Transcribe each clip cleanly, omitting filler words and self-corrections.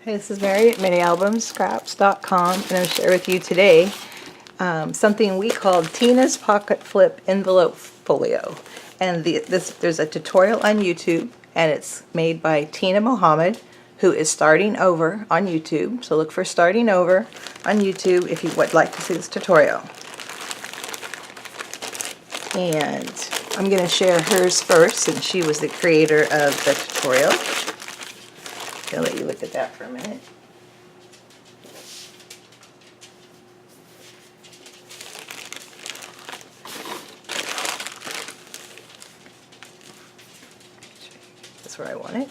Hey, this is Mary at minialbumscraps.com, and I'm sharing with you today something we called Tina's Pocket Flip Envelope Folio. And there's a tutorial on YouTube, and it's made by Tina Mohammed, who is starting over on YouTube. So look for starting over on YouTube if you would like to see this tutorial. And I'm going to share hers first, since she was the creator of the tutorial. I'll let you look at that for a minute. That's where I want it.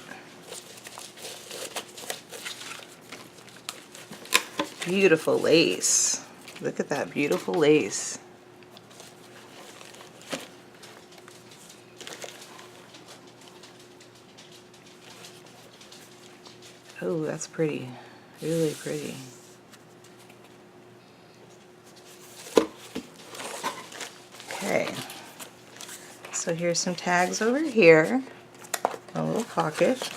Beautiful lace. Look at that beautiful lace. Oh, that's pretty. Really pretty. Okay. So here's some tags over here. A little pocket.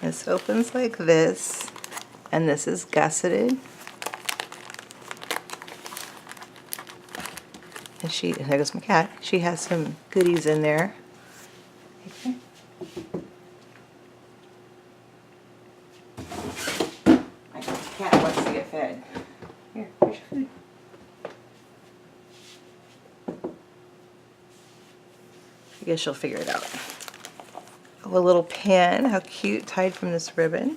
This opens like this, and this is gusseted. And there goes my cat. She has some goodies in there. Okay. My cat wants to get fed. Here, here's your food. I guess you'll figure it out. Oh, a little pin. How cute, tied from this ribbon.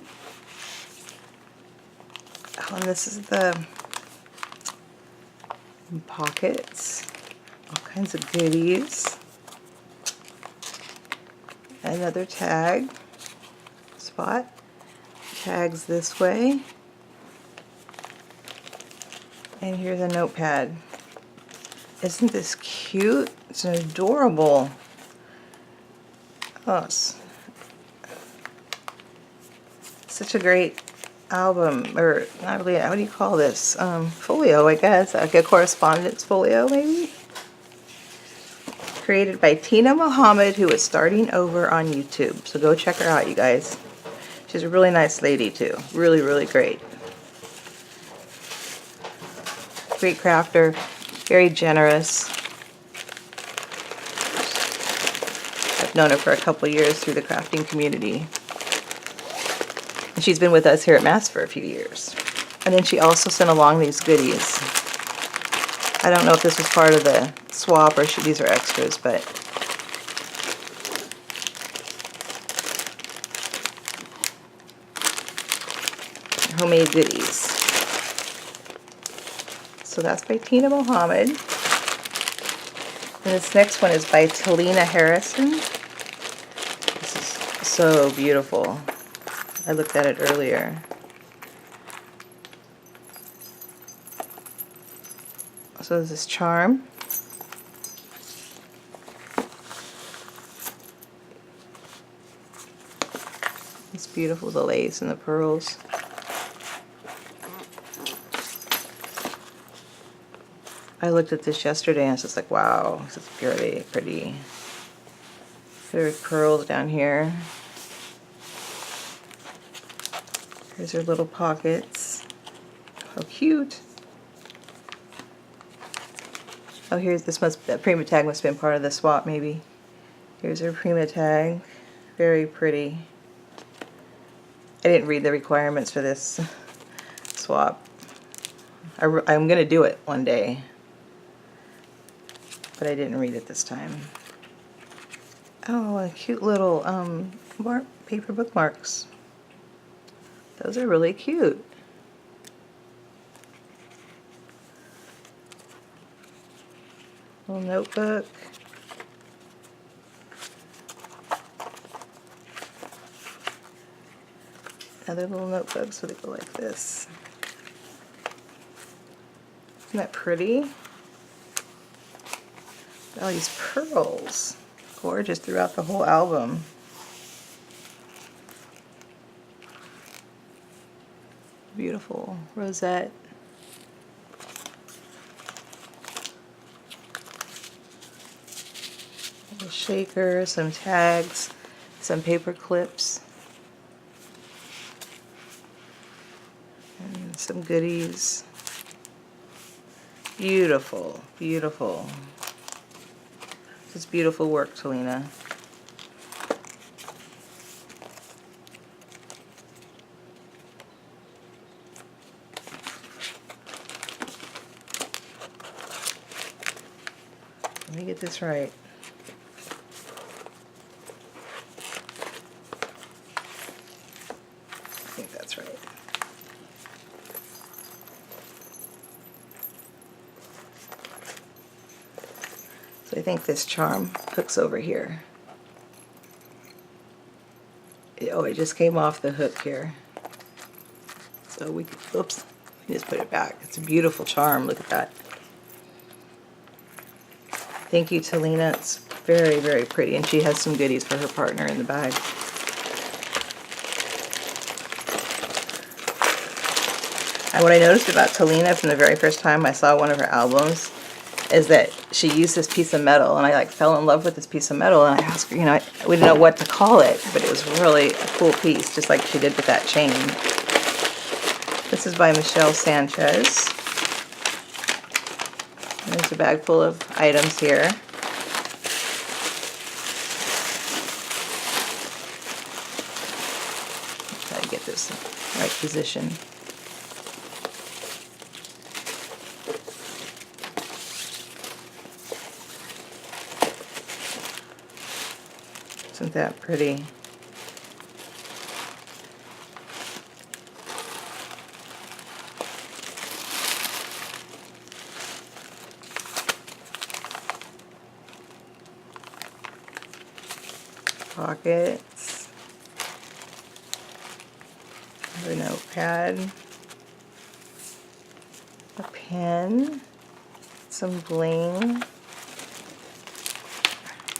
Oh, and this is the pockets. All kinds of goodies. Another tag spot. Tags this way. And here's a notepad. Isn't this cute? It's adorable. Oh, it's such a great album, or not really, what do you call this? Folio, I guess, like a correspondence folio, maybe? Created by Tina Mohammed, who is starting over on YouTube. So go check her out, you guys. She's a really nice lady, too. Really, really great. Great crafter, very generous. I've known her for a couple years through the crafting community. And she's been with us here at Mass for a few years. And then she also sent along these goodies. I don't know if this was part of the swap or these are extras, but homemade goodies. So that's by Tina Mohammed. And this next one is by Talina Harrison. This is so beautiful. I looked at it earlier. So there's this charm. It's beautiful, the lace and the pearls. I looked at this yesterday and I was just like, wow, this is really pretty. There's pearls down here. Here's her little pockets. How cute. Oh, here's that Prima tag must have been part of the swap, maybe. Here's her Prima tag. Very pretty. I didn't read the requirements for this swap. I'm going to do it one day, but I didn't read it this time. Oh, a cute little paper bookmarks. Those are really cute. Little notebook. Another little notebook, so they go like this. Isn't that pretty? All these pearls. Gorgeous throughout the whole album. Beautiful rosette. A shaker, some tags, some paper clips. Some goodies. Beautiful, beautiful. It's beautiful work, Talina. Let me get this right. I think that's right. So I think this charm hooks over here. Oh, it just came off the hook here. So we could, oops, we just put it back. It's a beautiful charm. Look at that. Thank you, Talina. It's very, very pretty. And she has some goodies for her partner in the bag. And what I noticed about Talina from the very first time I saw one of her albums is that she used this piece of metal, and I like fell in love with this piece of metal, and I asked her, you know, we didn't know what to call it, but it was really a cool piece, just like she did with that chain. This is by Michelle Sanchez. And there's a bag full of items here. Try to get this in the right position. Isn't that pretty? Pockets. Another notepad. A pen. Some bling.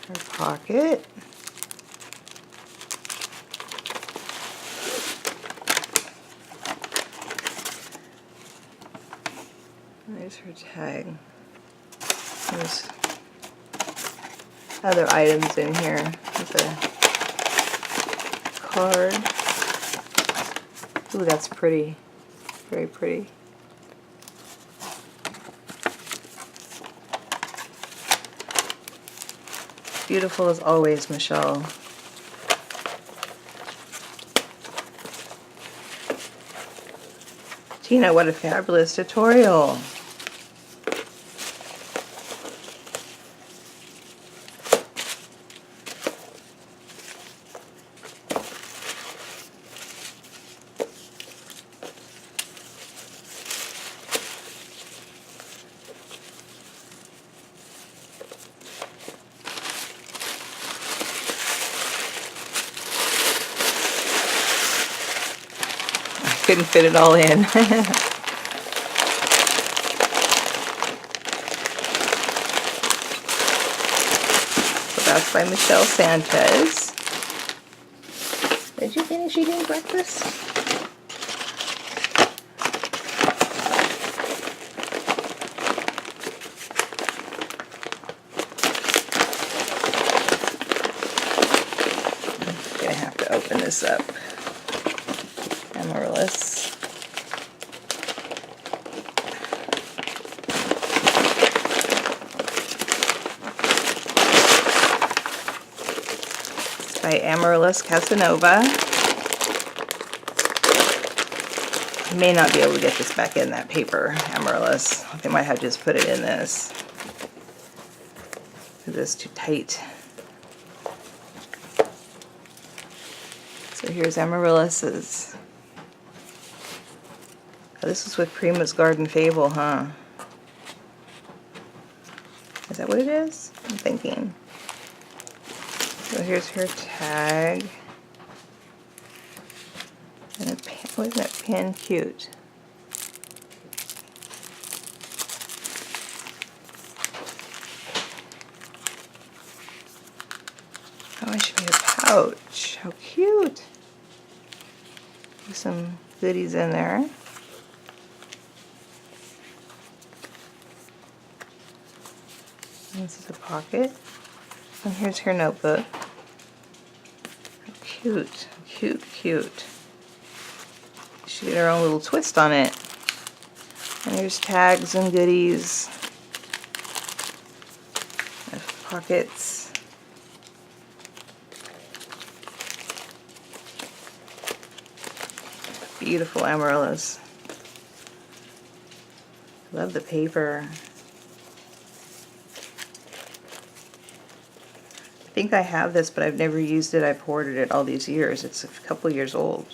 Her pocket. There's her tag. There's other items in here. There's a card. Ooh, that's pretty. Very pretty. Beautiful as always, Michelle. Tina, what a fabulous tutorial. Couldn't fit it all in. So that's by Michelle Sanchez. Did you finish eating breakfast? I'm gonna have to open this up. Amaryllis. By Amaryllis Casanova. You may not be able to get this back in that paper, Amaryllis. They might have just put it in this. This is too tight. So here's Amaryllis's. Oh, this is with Prima's Garden Fable, huh? Is that what it is? I'm thinking. So here's her tag. And a pin. Wasn't that pin cute? Oh, she made a pouch. How cute. There's some goodies in there. This is a pocket. And here's her notebook. How cute, cute, cute. She did her own little twist on it. And there's tags and goodies. There's pockets. Beautiful amaryllis. Love the paper. I think I have this, but I've never used it. I've hoarded it all these years. It's a couple years old.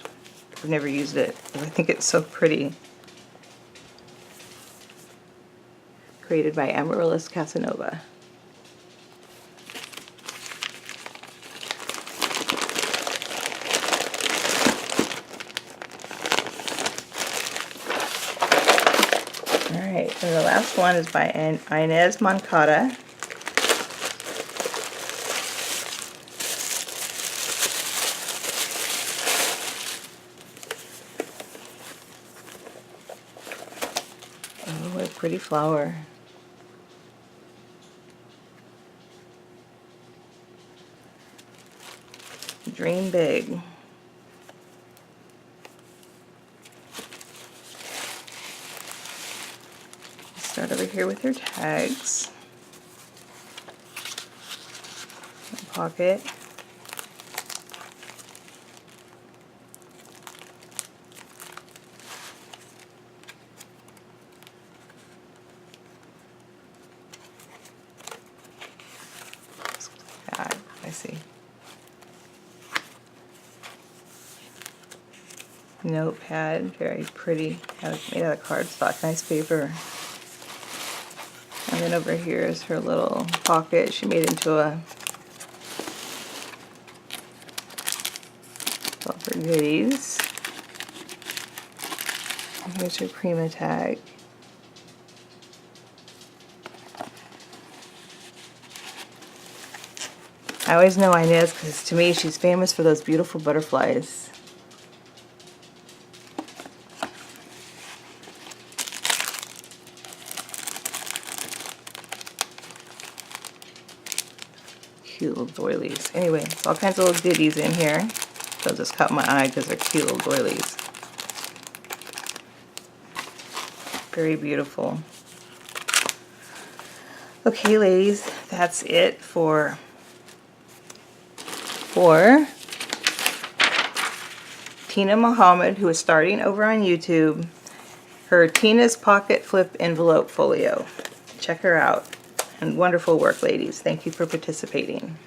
I've never used it. I think it's so pretty. Created by Amaryllis Casanova. Alright, and the last one is by Inez Moncada. Oh, what a pretty flower. Dream big. Start over here with your tags. Pocket. I see. Notepad, very pretty. Made out of cardstock, nice paper. And then over here is her little pocket. She made it into a all her goodies. And here's her Prima tag. I always know Inez because to me she's famous for those beautiful butterflies. Cute little doilies. Anyway, there's all kinds of little goodies in here. They'll just caught my eye because they're cute little doilies. Very beautiful. Okay, ladies, that's it for Tina Muhammad, who is starting over on YouTube, her Tina's Pocket Flip Envelope Folio. Check her out. And wonderful work, ladies. Thank you for participating.